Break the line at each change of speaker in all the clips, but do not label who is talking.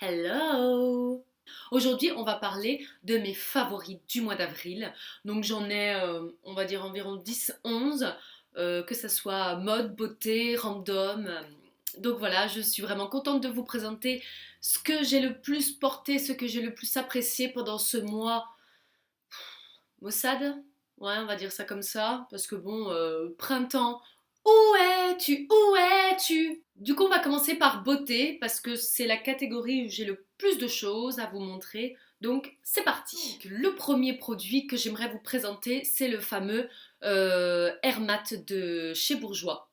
Hello! Aujourd'hui, on va parler de mes favoris du mois d'avril. Donc j'en ai, on va dire environ 10-11, que ça soit mode, beauté, random. Donc voilà, je suis vraiment contente de vous présenter ce que j'ai le plus porté, ce que j'ai le plus apprécié pendant ce mois maussade. Ouais, on va dire ça comme ça, parce que bon, printemps, où es-tu? Où es-tu? Du coup, on va commencer par beauté, parce que c'est la catégorie où j'ai le plus de choses à vous montrer. Donc, c'est parti. Donc, le premier produit que j'aimerais vous présenter, c'est le fameux Air Matte de chez Bourjois.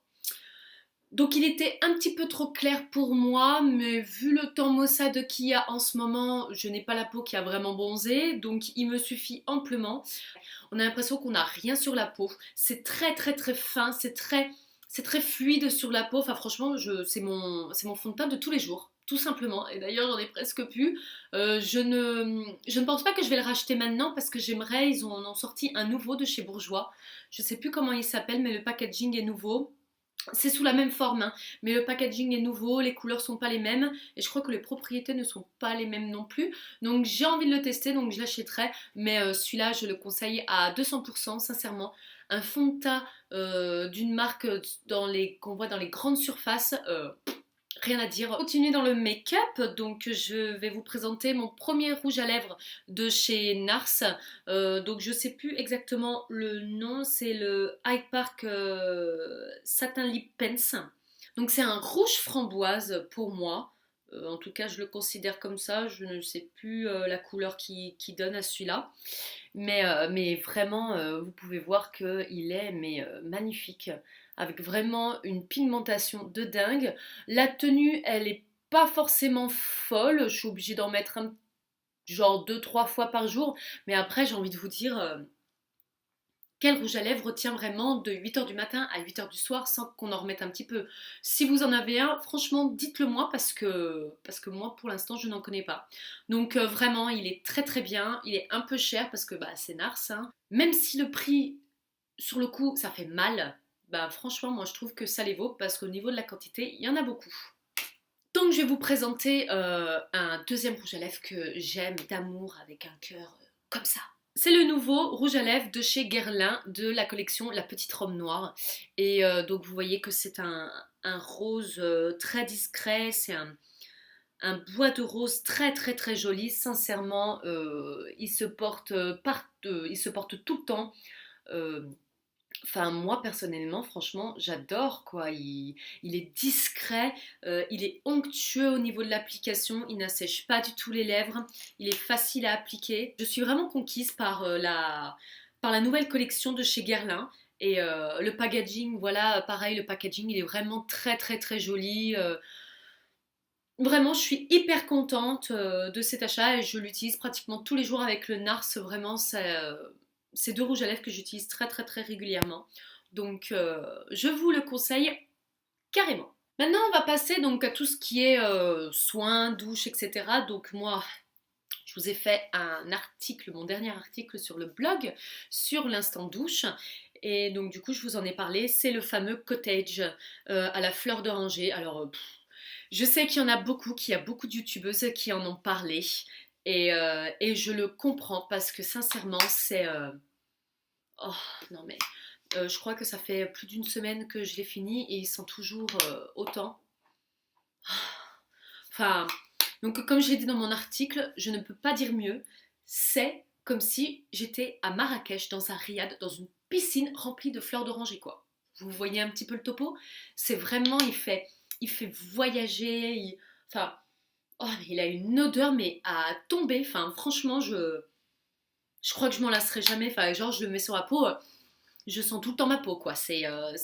Donc il était un petit peu trop clair pour moi, mais vu le temps maussade qu'il y a en ce moment, je n'ai pas la peau qui a vraiment bronzé, donc il me suffit amplement. On a l'impression qu'on n'a rien sur la peau. C'est très très très fin, c'est très fluide sur la peau. Enfin franchement, c'est mon fond de teint de tous les jours. Tout simplement, et d'ailleurs j'en ai presque plus. Je ne pense pas que je vais le racheter maintenant parce que j'aimerais, en ont sorti un nouveau de chez Bourjois. Je ne sais plus comment il s'appelle, mais le packaging est nouveau. C'est sous la même forme, hein, mais le packaging est nouveau, les couleurs sont pas les mêmes et je crois que les propriétés ne sont pas les mêmes non plus. Donc j'ai envie de le tester, donc je l'achèterai, mais celui-là je le conseille à 200%, sincèrement. Un fond de teint d'une marque qu'on voit dans les grandes surfaces, rien à dire. Continuer dans le make-up, donc je vais vous présenter mon premier rouge à lèvres de chez NARS. Donc je sais plus exactement le nom, c'est le Hyde Park Satin Lip Pencil. Donc c'est un rouge framboise pour moi. En tout cas, je le considère comme ça. Je ne sais plus la couleur qui donne à celui-là. Mais vraiment, vous pouvez voir qu'il est magnifique, avec vraiment une pigmentation de dingue. La tenue, elle est pas forcément folle, je suis obligée d'en mettre genre 2-3 fois par jour, mais après j'ai envie de vous dire, quel rouge à lèvres tient vraiment de 8h du matin à 8h du soir sans qu'on en remette un petit peu. Si vous en avez un, franchement, dites-le moi parce que moi, pour l'instant, je n'en connais pas. Donc vraiment, il est très très bien. Il est un peu cher parce que bah, c'est Nars, hein. Même si le prix, sur le coup, ça fait mal, bah franchement, moi, je trouve que ça les vaut parce qu'au niveau de la quantité, il y en a beaucoup. Donc, je vais vous présenter un deuxième rouge à lèvres que j'aime d'amour avec un cœur comme ça. C'est le nouveau rouge à lèvres de chez Guerlain de la collection La Petite Robe Noire. Et donc vous voyez que c'est un rose très discret, c'est un bois de rose très très très joli. Sincèrement, il se porte tout le temps. Euh, Enfin, moi personnellement, franchement, j'adore quoi. Il est discret, il est onctueux au niveau de l'application, il n'assèche pas du tout les lèvres, il est facile à appliquer. Je suis vraiment conquise par la nouvelle collection de chez Guerlain. Et le packaging, voilà, pareil, le packaging, il est vraiment très très très joli. Vraiment, je suis hyper contente de cet achat et je l'utilise pratiquement tous les jours avec le NARS. Vraiment, c'est deux rouges à lèvres que j'utilise très très très régulièrement. Donc, je vous le conseille carrément. Maintenant, on va passer donc à tout ce qui est soins, douche, etc. Donc moi, je vous ai fait un article, mon dernier article sur le blog, sur l'instant douche. Et donc du coup, je vous en ai parlé. C'est le fameux cottage à la fleur d'oranger. Alors, je sais qu'il y en a beaucoup, qu'il y a beaucoup de youtubeuses qui en ont parlé. Et je le comprends parce que sincèrement, c'est... Oh, non mais... je crois que ça fait plus d'une semaine que je l'ai fini et ils sont toujours autant. Enfin, donc comme je l'ai dit dans mon article, je ne peux pas dire mieux. C'est comme si j'étais à Marrakech, dans un riad, dans une piscine remplie de fleurs d'oranger, quoi. Vous voyez un petit peu le topo? C'est vraiment, il fait voyager. Enfin, oh, mais il a une odeur, mais à tomber. Enfin, franchement, je crois que je m'en lasserai jamais. Enfin, genre, je le mets sur la peau, je sens tout le temps ma peau, quoi. C'est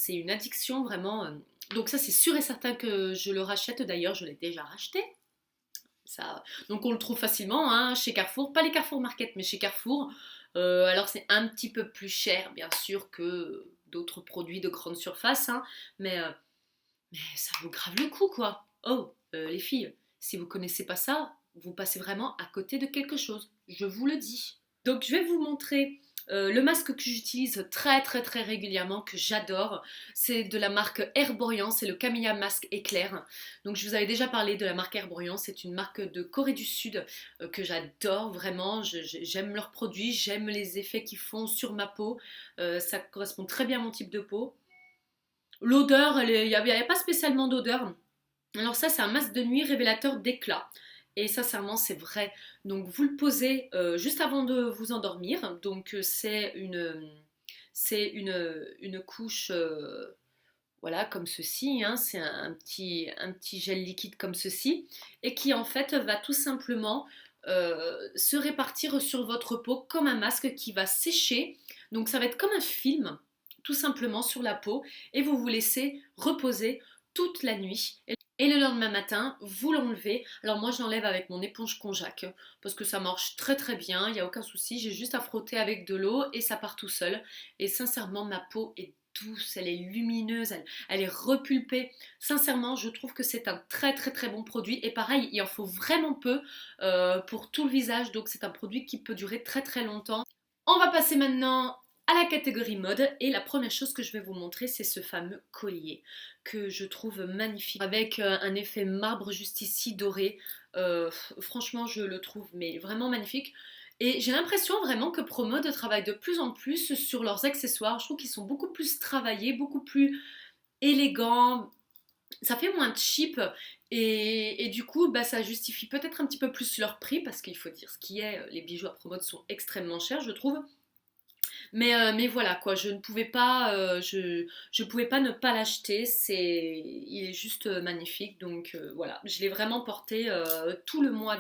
une addiction, vraiment. Donc ça, c'est sûr et certain que je le rachète. D'ailleurs, je l'ai déjà racheté. Ça, donc on le trouve facilement hein, chez Carrefour, pas les Carrefour Market, mais chez Carrefour. Alors c'est un petit peu plus cher, bien sûr, que d'autres produits de grande surface, hein, mais ça vaut grave le coup, quoi. Oh, les filles, si vous connaissez pas ça, vous passez vraiment à côté de quelque chose. Je vous le dis. Donc je vais vous montrer Le masque que j'utilise très très très régulièrement, que j'adore, c'est de la marque Herborian, c'est le Camilla Masque Éclair. Donc je vous avais déjà parlé de la marque Herborian, c'est une marque de Corée du Sud que j'adore vraiment. J'aime leurs produits, j'aime les effets qu'ils font sur ma peau. Ça correspond très bien à mon type de peau. L'odeur, il n'y avait pas spécialement d'odeur. Alors ça, c'est un masque de nuit révélateur d'éclat. Et sincèrement, c'est vrai. Donc vous le posez juste avant de vous endormir. Donc c'est une couche voilà comme ceci. Hein. C'est un petit gel liquide comme ceci et qui en fait va tout simplement se répartir sur votre peau comme un masque qui va sécher. Donc ça va être comme un film tout simplement sur la peau et vous vous laissez reposer toute la nuit. Et le lendemain matin, vous l'enlevez. Alors moi, je l'enlève avec mon éponge konjac parce que ça marche très très bien, il n'y a aucun souci. J'ai juste à frotter avec de l'eau et ça part tout seul. Et sincèrement, ma peau est douce, elle est lumineuse, elle est repulpée. Sincèrement, je trouve que c'est un très très très bon produit. Et pareil, il en faut vraiment peu pour tout le visage. Donc c'est un produit qui peut durer très très longtemps. On va passer maintenant à la catégorie mode et la première chose que je vais vous montrer c'est ce fameux collier que je trouve magnifique avec un effet marbre juste ici doré. Franchement je le trouve mais vraiment magnifique et j'ai l'impression vraiment que ProMode travaille de plus en plus sur leurs accessoires. Je trouve qu'ils sont beaucoup plus travaillés, beaucoup plus élégants, ça fait moins cheap et du coup bah, ça justifie peut-être un petit peu plus leur prix parce qu'il faut dire ce qui est, les bijoux à ProMode sont extrêmement chers je trouve. Mais voilà quoi, je pouvais pas ne pas l'acheter. Il est juste magnifique. Donc voilà, je l'ai vraiment porté tout le mois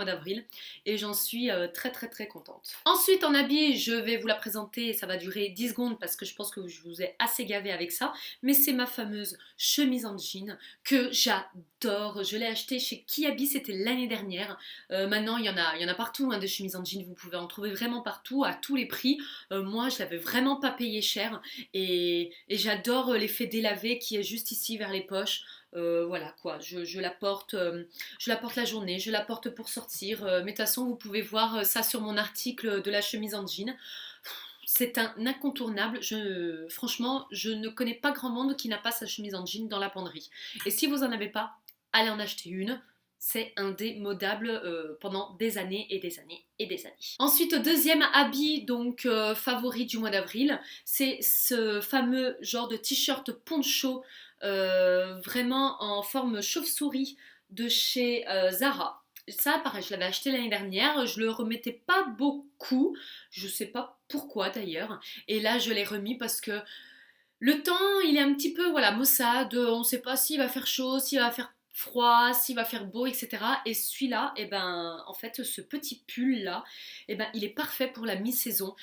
d'avril et j'en suis très très très contente. Ensuite en habit, je vais vous la présenter. Ça va durer 10 secondes parce que je pense que je vous ai assez gavé avec ça. Mais c'est ma fameuse chemise en jean que j'adore. Je l'ai achetée chez Kiabi, c'était l'année dernière. Maintenant il y en a partout hein, des chemises en jean. Vous pouvez en trouver vraiment partout à tous les prix. Moi, je l'avais vraiment pas payé cher et j'adore l'effet délavé qui est juste ici vers les poches. Voilà quoi, je la porte la journée, je la porte pour sortir. Mais de toute façon, vous pouvez voir ça sur mon article de la chemise en jean. C'est un incontournable. Franchement, je ne connais pas grand monde qui n'a pas sa chemise en jean dans la penderie. Et si vous en avez pas, allez en acheter une. C'est indémodable pendant des années et des années et des années. Ensuite, deuxième habit donc favori du mois d'avril, c'est ce fameux genre de t-shirt poncho vraiment en forme chauve-souris de chez Zara. Ça, pareil, je l'avais acheté l'année dernière, je le remettais pas beaucoup, je sais pas pourquoi d'ailleurs, et là je l'ai remis parce que le temps, il est un petit peu, voilà, maussade, on ne sait pas s'il va faire chaud, s'il va faire froid, s'il va faire beau, etc. Et celui-là, eh ben, en fait, ce petit pull-là, eh ben, il est parfait pour la mi-saison.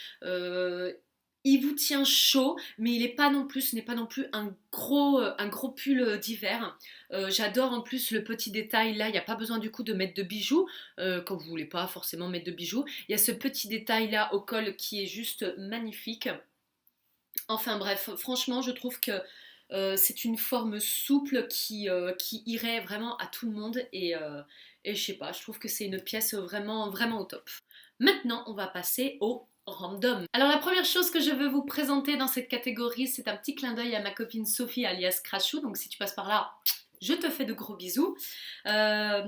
Il vous tient chaud, mais il est pas non plus, ce n'est pas non plus un gros pull d'hiver. J'adore en plus le petit détail là, il n'y a pas besoin du coup de mettre de bijoux, quand vous voulez pas forcément mettre de bijoux. Il y a ce petit détail là au col qui est juste magnifique. Enfin bref, franchement, je trouve que c'est une forme souple qui irait vraiment à tout le monde et je sais pas, je trouve que c'est une pièce vraiment, vraiment au top. Maintenant, on va passer au random. Alors la première chose que je veux vous présenter dans cette catégorie, c'est un petit clin d'œil à ma copine Sophie alias Crashou, donc si tu passes par là, je te fais de gros bisous. Euh,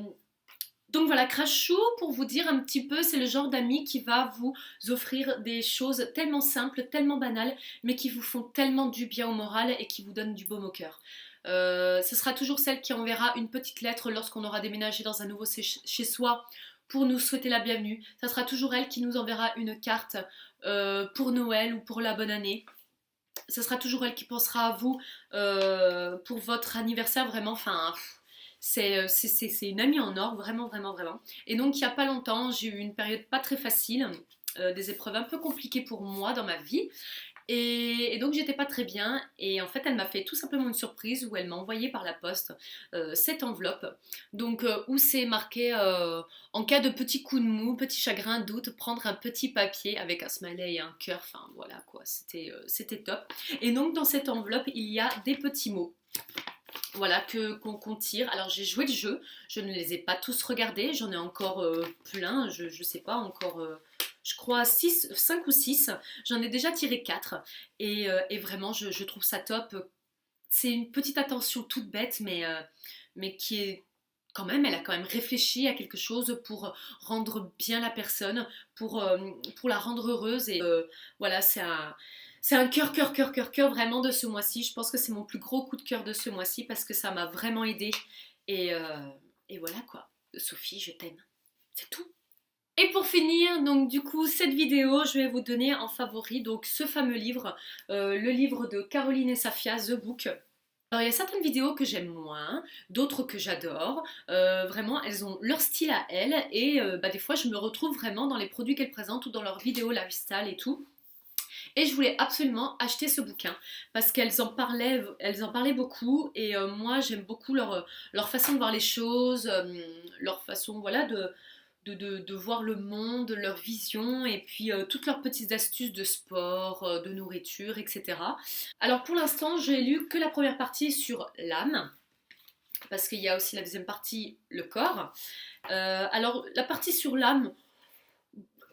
donc voilà, Crashou, pour vous dire un petit peu, c'est le genre d'ami qui va vous offrir des choses tellement simples, tellement banales, mais qui vous font tellement du bien au moral et qui vous donnent du baume au cœur. Ce sera toujours celle qui enverra une petite lettre lorsqu'on aura déménagé dans un nouveau chez soi pour nous souhaiter la bienvenue. Ça sera toujours elle qui nous enverra une carte pour Noël ou pour la bonne année. Ce sera toujours elle qui pensera à vous pour votre anniversaire, vraiment. Enfin, c'est une amie en or, vraiment, vraiment, vraiment. Et donc, il n'y a pas longtemps, j'ai eu une période pas très facile, des épreuves un peu compliquées pour moi dans ma vie. Et donc j'étais pas très bien et en fait elle m'a fait tout simplement une surprise où elle m'a envoyé par la poste cette enveloppe donc où c'est marqué en cas de petit coup de mou, petit chagrin, doute, prendre un petit papier avec un smiley et un cœur, enfin voilà quoi, c'était top. Et donc dans cette enveloppe il y a des petits mots. Voilà, qu'on tire. Alors j'ai joué le jeu, je ne les ai pas tous regardés, j'en ai encore plein, je sais pas encore je crois 5 ou 6. J'en ai déjà tiré 4 et vraiment je trouve ça top. C'est une petite attention toute bête mais qui est quand même, elle a quand même réfléchi à quelque chose pour rendre bien la personne, pour la rendre heureuse et voilà, c'est un cœur, cœur, cœur, cœur, cœur vraiment de ce mois-ci. Je pense que c'est mon plus gros coup de cœur de ce mois-ci parce que ça m'a vraiment aidé et et voilà quoi. Sophie, je t'aime. C'est tout. Et pour finir, donc du coup, cette vidéo, je vais vous donner en favori donc ce fameux livre, le livre de Caroline et Safia, The Book. Alors, il y a certaines vidéos que j'aime moins, d'autres que j'adore. Vraiment, elles ont leur style à elles et bah, des fois, je me retrouve vraiment dans les produits qu'elles présentent ou dans leurs vidéos lifestyle et tout. Et je voulais absolument acheter ce bouquin parce elles en parlaient beaucoup et moi j'aime beaucoup leur façon de voir les choses, leur façon voilà de voir le monde, leur vision et puis toutes leurs petites astuces de sport, de nourriture, etc. Alors pour l'instant, j'ai lu que la première partie sur l'âme parce qu'il y a aussi la deuxième partie, le corps. Alors la partie sur l'âme,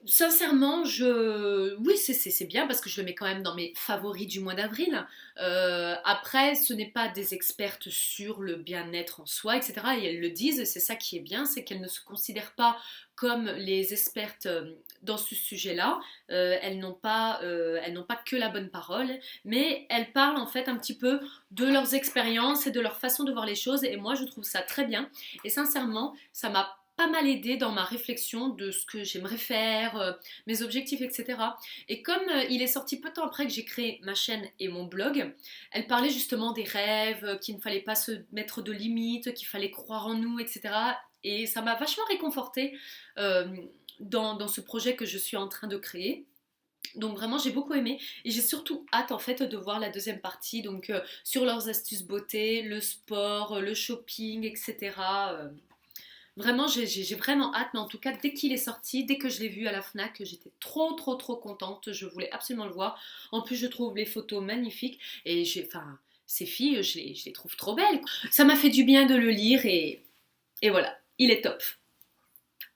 sincèrement, oui, c'est bien parce que je le mets quand même dans mes favoris du mois d'avril. Après, ce n'est pas des expertes sur le bien-être en soi, etc. Et elles le disent, c'est ça qui est bien, c'est qu'elles ne se considèrent pas comme les expertes dans ce sujet-là. Elles n'ont pas que la bonne parole, mais elles parlent en fait un petit peu de leurs expériences et de leur façon de voir les choses. Et moi, je trouve ça très bien. Et sincèrement, ça m'a pas mal aidé dans ma réflexion de ce que j'aimerais faire, mes objectifs, etc. Et comme il est sorti peu de temps après que j'ai créé ma chaîne et mon blog, elle parlait justement des rêves, qu'il ne fallait pas se mettre de limites, qu'il fallait croire en nous, etc. Et ça m'a vachement réconfortée dans ce projet que je suis en train de créer. Donc vraiment j'ai beaucoup aimé et j'ai surtout hâte en fait de voir la deuxième partie donc sur leurs astuces beauté, le sport, le shopping, etc. Vraiment, j'ai vraiment hâte, mais en tout cas, dès qu'il est sorti, dès que je l'ai vu à la FNAC, j'étais trop, trop, trop contente. Je voulais absolument le voir. En plus, je trouve les photos magnifiques et enfin, ces filles, je les trouve trop belles. Ça m'a fait du bien de le lire et voilà, il est top.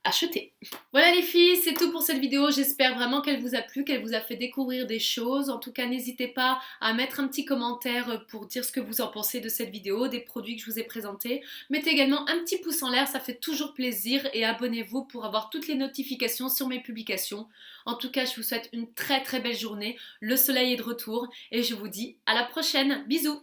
Acheter. Voilà les filles, c'est tout pour cette vidéo. J'espère vraiment qu'elle vous a plu, qu'elle vous a fait découvrir des choses. En tout cas, n'hésitez pas à mettre un petit commentaire pour dire ce que vous en pensez de cette vidéo, des produits que je vous ai présentés. Mettez également un petit pouce en l'air, ça fait toujours plaisir. Et abonnez-vous pour avoir toutes les notifications sur mes publications. En tout cas, je vous souhaite une très très belle journée. Le soleil est de retour et je vous dis à la prochaine. Bisous!